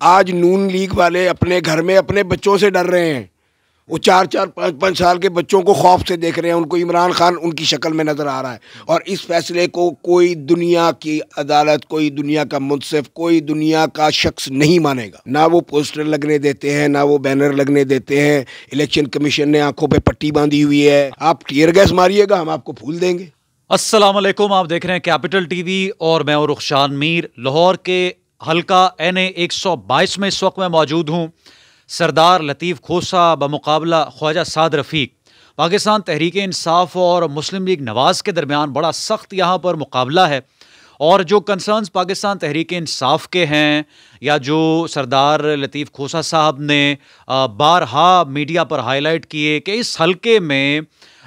آج نون لیگ والے اپنے گھر میں اپنے بچوں سے ڈر رہے ہیں. وہ 4-4 5-5 سال کے بچوں کو خوف سے دیکھ رہے ہیں. ان کو عمران خان ان کی شکل میں نظر آ رہا ہے. اور اس فیصلے کو کوئی دنیا کی عدالت, کوئی دنیا کا منصف, کوئی دنیا کا شخص نہیں مانے گا. نہ وہ پوسٹر لگنے دیتے ہیں, نہ وہ بینر لگنے دیتے ہیں. الیکشن کمیشن نے آنکھوں پہ پٹی باندھی ہوئی ہے. آپ ٹیئر گیس ماریے گا, ہم آپ کو پھول دیں گے. السلام علیکم, آپ دیکھ رہے ہیں کیپٹل ٹی وی اور میں ہوں رخشان میر. لاہور کے حلقہ NA 122 میں اس وقت میں موجود ہوں. سردار لطیف کھوسہ بمقابلہ خواجہ سعد رفیق. پاکستان تحریک انصاف اور مسلم لیگ نواز کے درمیان بڑا سخت یہاں پر مقابلہ ہے. اور جو کنسرنز پاکستان تحریک انصاف کے ہیں یا جو سردار لطیف کھوسہ صاحب نے بارہا میڈیا پر ہائی لائٹ کیے کہ اس حلقے میں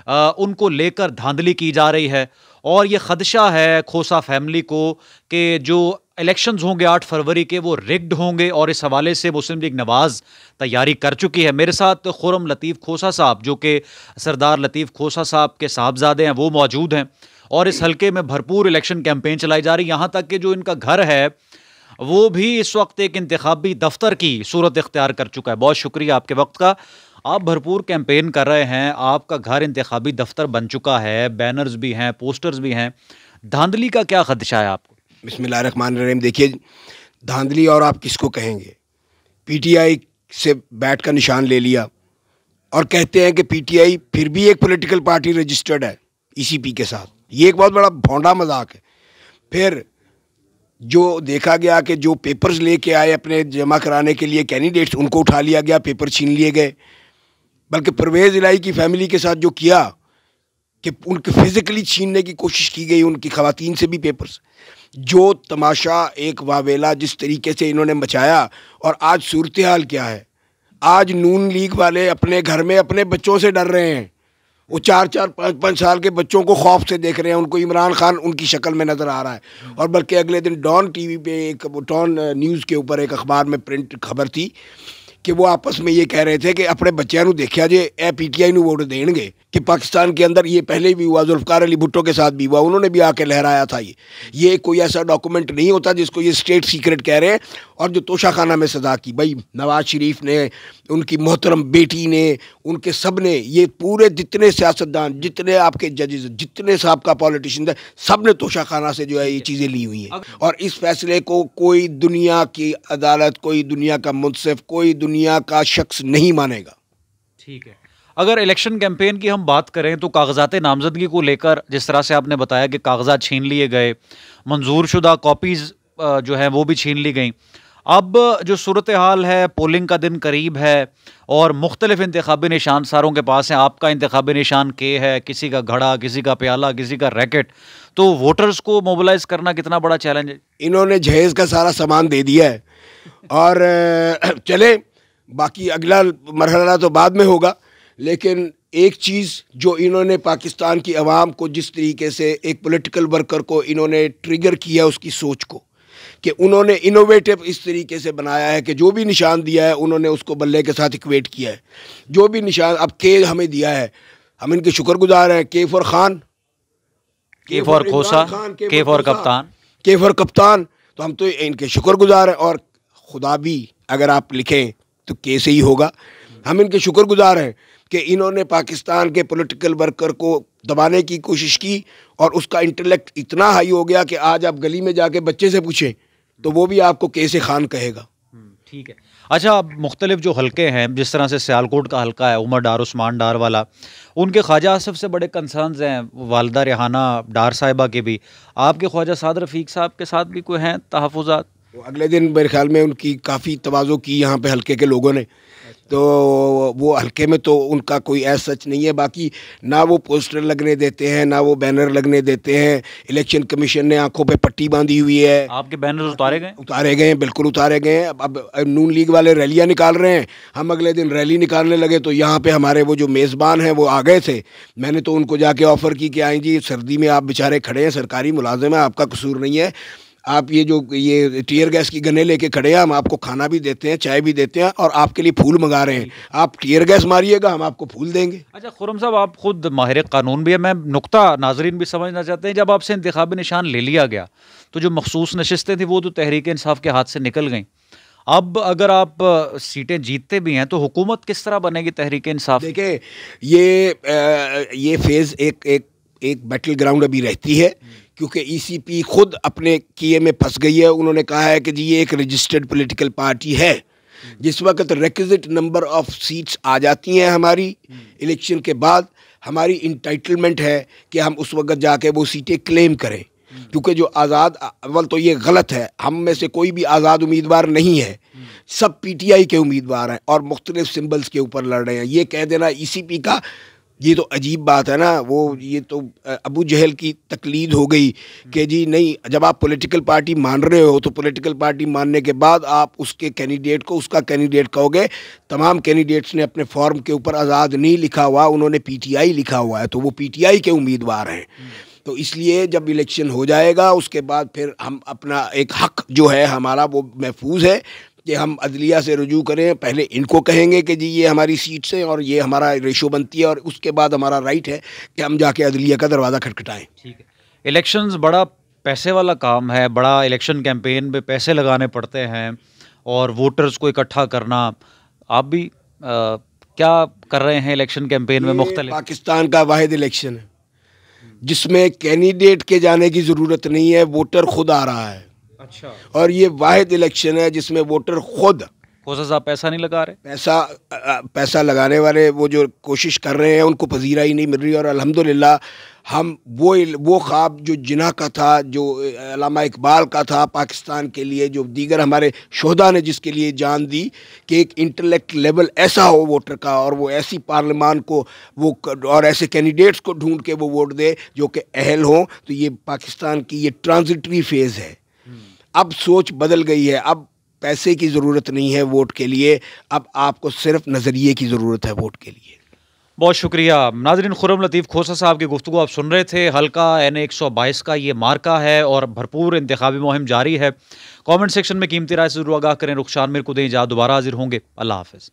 ان کو لے کر دھاندلی کی جا رہی ہے, اور یہ خدشہ ہے کھوسہ فیملی کو کہ جو الیکشنز ہوں گے 8 فروری کے وہ ریگڈ ہوں گے, اور اس حوالے سے مسلم لیگ نواز تیاری کر چکی ہے. میرے ساتھ خرم لطیف کھوسہ صاحب جو کہ سردار لطیف کھوسہ صاحب کے صاحبزادے ہیں وہ موجود ہیں, اور اس حلقے میں بھرپور الیکشن کیمپین چلائی جا رہی. یہاں تک کہ جو ان کا گھر ہے وہ بھی اس وقت ایک انتخابی دفتر کی صورت اختیار کر چکا ہے. بہت شکریہ آپ کے وقت کا. آپ بھرپور کیمپین کر رہے ہیں, آپ کا گھر انتخابی دفتر بن چکا ہے, بینرز بھی ہیں, پوسٹرز بھی ہیں. دھاندلی کا کیا خدشہ ہے آپ کو؟ بسم اللہ الرحمن الرحیم. دیکھیے, دھاندلی اور آپ کس کو کہیں گے؟ پی ٹی آئی سے بیٹ کا نشان لے لیا اور کہتے ہیں کہ پی ٹی آئی پھر بھی ایک پولیٹیکل پارٹی رجسٹرڈ ہے ECP کے ساتھ. یہ ایک بہت بڑا بھونڈا مذاق ہے. پھر جو دیکھا گیا کہ جو پیپرز لے کے آئے اپنے جمع کرانے کے لیے کینڈیڈیٹس, ان کو اٹھا لیا گیا, پیپر چھین لیے گئے. بلکہ پرویز الہی کی فیملی کے ساتھ جو کیا کہ ان کے فزیکلی چھیننے کی کوشش کی گئی, ان کی خواتین سے بھی پیپرز. جو تماشا ایک واویلا جس طریقے سے انہوں نے مچایا, اور آج صورتحال کیا ہے. آج نون لیگ والے اپنے گھر میں اپنے بچوں سے ڈر رہے ہیں. وہ 4-4 5-5 سال کے بچوں کو خوف سے دیکھ رہے ہیں. ان کو عمران خان ان کی شکل میں نظر آ رہا ہے. اور بلکہ اگلے دن ڈان ٹی وی پہ ڈان نیوز کے اوپر ایک اخبار میں پرنٹ خبر تھی کہ وہ آپس میں یہ کہہ رہے تھے کہ اپنے بچیاں نو دیکھا جے اے P T I know vote دین گے. کہ پاکستان کے اندر یہ پہلے بھی ہوا, ذوالفقار علی بھٹو کے ساتھ بھی ہوا, انہوں نے بھی آ کے لہرایا تھا. یہ کوئی ایسا ڈاکومنٹ نہیں ہوتا جس کو یہ اسٹیٹ سیکرٹ کہہ رہے ہیں. اور جو توشہ خانہ میں سزا کی بھائی نواز شریف نے, ان کی محترم بیٹی نے, ان کے سب نے, یہ پورے جتنے سیاستدان, جتنے آپ کے ججز, جتنے سابقہ پالیٹیشین ہیں, سب نے توشہ خانہ سے جو ہے یہ چیزیں لی ہوئی ہیں. اور اس فیصلے کو کوئی دنیا کی عدالت, کوئی دنیا کا منصف, کوئی دنیا کا شخص نہیں مانے گا. ٹھیک ہے. اگر الیکشن کیمپین کی ہم بات کریں تو کاغذات نامزدگی کو لے کر جس طرح سے آپ نے بتایا کہ کاغذات چھین لیے گئے, منظور شدہ کاپیز جو ہیں وہ بھی چھین لی گئیں. اب جو صورتحال ہے, پولنگ کا دن قریب ہے اور مختلف انتخابی نشان ساروں کے پاس ہیں. آپ کا انتخابی نشان کے ہے, کسی کا گھڑا, کسی کا پیالہ, کسی کا ریکٹ. تو ووٹرز کو موبلائز کرنا کتنا بڑا چیلنج ہے؟ انہوں نے جہیز کا سارا سامان دے دیا ہے. اور چلے باقی اگلا مرحلہ تو بعد میں ہوگا. لیکن ایک چیز جو انہوں نے پاکستان کی عوام کو جس طریقے سے ایک پولیٹیکل ورکر کو انہوں نے ٹریگر کیا اس کی سوچ کو, کہ انہوں نے انوویٹو اس طریقے سے بنایا ہے کہ جو بھی نشان دیا ہے انہوں نے اس کو بلے کے ساتھ اکویٹ کیا ہے. جو بھی نشان اب کے ہمیں دیا ہے, ہم ان کے شکر گزار ہیں. کے فور خان, کے فور کھوسہ, کے فور کپتان, کے فور کپتان, تو ہم تو ان کے شکر گزار ہیں. اور خدا بھی اگر آپ لکھیں تو کے سے ہی ہوگا. ہم ان کے شکر گزار ہیں کہ انہوں نے پاکستان کے پولیٹیکل ورکر کو دبانے کی کوشش کی, اور اس کا انٹلیکٹ اتنا ہائی ہو گیا کہ آج آپ گلی میں جا کے بچے سے پوچھیں تو وہ بھی آپ کو کیسے خان کہے گا. ٹھیک ہے. اچھا, مختلف جو حلقے ہیں جس طرح سے سیالکوٹ کا حلقہ ہے, عمر ڈار, عثمان ڈار والا, ان کے خواجہ آصف سے بڑے کنسرنز ہیں, والدہ ریحانہ ڈار صاحبہ کے بھی. آپ کے خواجہ سعد رفیق صاحب کے ساتھ بھی کوئی ہیں تحفظات؟ اگلے دن میرے خیال میں ان کی کافی تواضع کی یہاں پہ حلقے کے لوگوں نے, تو وہ حلقے میں تو ان کا کوئی ایسا سچ نہیں ہے. باقی نہ وہ پوسٹر لگنے دیتے ہیں, نہ وہ بینر لگنے دیتے ہیں. الیکشن کمیشن نے آنکھوں پہ پٹی باندھی ہوئی ہے. آپ کے بینر اتارے گئے؟ اتارے گئے ہیں, بالکل اتارے گئے ہیں. اب نون لیگ والے ریلیاں نکال رہے ہیں. ہم اگلے دن ریلی نکالنے لگے تو یہاں پہ ہمارے وہ جو میزبان ہیں وہ آ گئے تھے. میں نے تو ان کو جا کے آفر کی کہ آئیں جی, سردی میں آپ بیچارے کھڑے ہیں, سرکاری ملازم ہیں, آپ کا قصور نہیں ہے. آپ یہ ٹیئر گیس کی گنیں لے کے کھڑے ہیں, ہم آپ کو کھانا بھی دیتے ہیں, چائے بھی دیتے ہیں, اور آپ کے لیے پھول منگا رہے ہیں. آپ ٹیئر گیس ماریے گا, ہم آپ کو پھول دیں گے. اچھا خرم صاحب, آپ خود ماہر قانون بھی ہے, میں نقطہ ناظرین بھی سمجھنا چاہتے ہیں. جب آپ سے انتخابی نشان لے لیا گیا تو جو مخصوص نشستیں تھیں وہ تو تحریک انصاف کے ہاتھ سے نکل گئیں. اب اگر آپ سیٹیں جیتتے بھی ہیں تو حکومت کس طرح بنے گی تحریک انصاف؟ دیکھیں یہ فیز ایک بیٹل گراؤنڈ ابھی رہتی ہے، کیونکہ ای سی پی خود اپنے کیے میں پھنس گئی ہے. انہوں نے کہا ہے کہ جی یہ ایک رجسٹرڈ پولیٹیکل پارٹی ہے. جس وقت ریکوزٹ نمبر آف سیٹس آ جاتی ہیں ہماری الیکشن کے بعد، ہماری انٹائٹلمنٹ ہے کہ ہم اس وقت جا کے وہ سیٹیں کلیم کریں. کیونکہ جو آزاد، اول تو یہ غلط ہے، ہم میں سے کوئی بھی آزاد امیدوار نہیں ہے، سب پی ٹی آئی کے امیدوار ہیں اور مختلف سمبلز کے اوپر لڑ رہے ہیں. یہ کہہ دینا ای سی پی کا، یہ تو عجیب بات ہے نا. یہ تو ابو جہل کی تقلید ہو گئی کہ جی نہیں، جب آپ پولیٹیکل پارٹی مان رہے ہو تو پولیٹیکل پارٹی ماننے کے بعد آپ اس کے کینڈیڈیٹ کو اس کا کینڈیڈیٹ کہو گے. تمام کینڈیڈیٹس نے اپنے فارم کے اوپر آزاد نہیں لکھا ہوا، انہوں نے پی ٹی آئی لکھا ہوا ہے، تو وہ پی ٹی آئی کے امیدوار ہیں. تو اس لیے جب الیکشن ہو جائے گا اس کے بعد پھر ہم اپنا ایک حق جو ہے ہمارا وہ محفوظ ہے کہ ہم عدلیہ سے رجوع کریں. پہلے ان کو کہیں گے کہ جی یہ ہماری سیٹس ہیں اور یہ ہمارا ریشو بنتی ہے، اور اس کے بعد ہمارا رائٹ ہے کہ ہم جا کے عدلیہ کا دروازہ کھٹکھٹائیں. ٹھیک ہے. الیکشنز بڑا پیسے والا کام ہے، بڑا الیکشن کیمپین پہ پیسے لگانے پڑتے ہیں اور ووٹرز کو اکٹھا کرنا. آپ بھی کیا کر رہے ہیں الیکشن کیمپین میں مختلف؟ پاکستان کا واحد الیکشن ہے جس میں کینڈیڈیٹ کے جانے کی ضرورت نہیں ہے، ووٹر خود آ رہا ہے. اچھا. اور یہ واحد الیکشن ہے جس میں ووٹر خود، خوشا صاحب پیسہ نہیں لگا رہے؟ پیسا لگانے والے وہ جو کوشش کر رہے ہیں ان کو پذیرائی نہیں مل رہی. اور الحمدللہ ہم وہ خواب جو جناح کا تھا، جو علامہ اقبال کا تھا پاکستان کے لیے، جو دیگر ہمارے شہداء نے جس کے لیے جان دی، کہ ایک انٹلیکٹ لیول ایسا ہو ووٹر کا اور وہ ایسی پارلیمان کو وہ اور ایسے کینڈیڈیٹس کو ڈھونڈ کے وہ ووٹ دے جو کہ اہل ہوں. تو یہ پاکستان کی یہ ٹرانزٹری فیز ہے. اب سوچ بدل گئی ہے، اب پیسے کی ضرورت نہیں ہے ووٹ کے لیے، اب آپ کو صرف نظریے کی ضرورت ہے ووٹ کے لیے. بہت شکریہ ناظرین. خرم لطیف کھوسا صاحب کی گفتگو آپ سن رہے تھے. حلقہ این 122 کا یہ مارکا ہے اور بھرپور انتخابی مہم جاری ہے. کامنٹ سیکشن میں قیمتی رائے سے ضرور آگاہ کریں. رخشان میر کو دیں اجازت، دوبارہ حاضر ہوں گے. اللہ حافظ.